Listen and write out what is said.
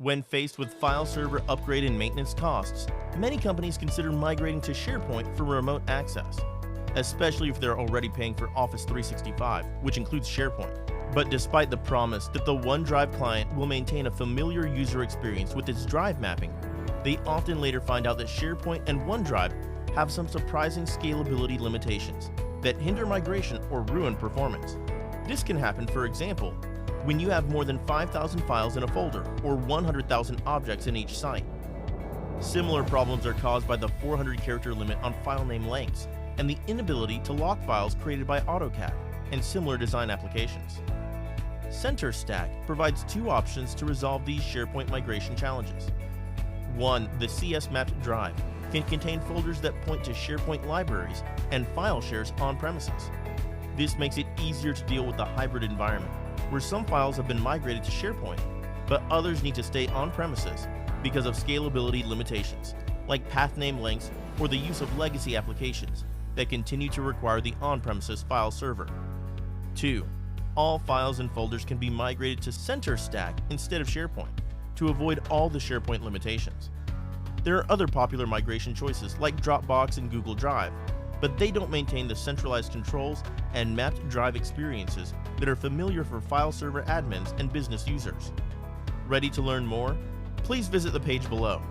When faced with file server upgrade and maintenance costs, many companies consider migrating to SharePoint for remote access, especially if they're already paying for Office 365, which includes SharePoint. But despite the promise that the OneDrive client will maintain a familiar user experience with its drive mapping, they often later find out that SharePoint and OneDrive have some surprising scalability limitations that hinder migration or ruin performance. This can happen, for example, when you have more than 5,000 files in a folder or 100,000 objects in each site. Similar problems are caused by the 400-character limit on file name lengths and the inability to lock files created by AutoCAD and similar design applications. CentreStack provides two options to resolve these SharePoint migration challenges. One, the CS-mapped drive can contain folders that point to SharePoint libraries and file shares on premises. This makes it easier to deal with the hybrid environment, where some files have been migrated to SharePoint, but others need to stay on premises because of scalability limitations, like path name lengths or the use of legacy applications that continue to require the on-premises file server. 2. All files and folders can be migrated to CentreStack instead of SharePoint to avoid all the SharePoint limitations. There are other popular migration choices like Dropbox and Google Drive, but they don't maintain the centralized controls and mapped drive experiences that are familiar for file server admins and business users. Ready to learn more? Please visit the page below.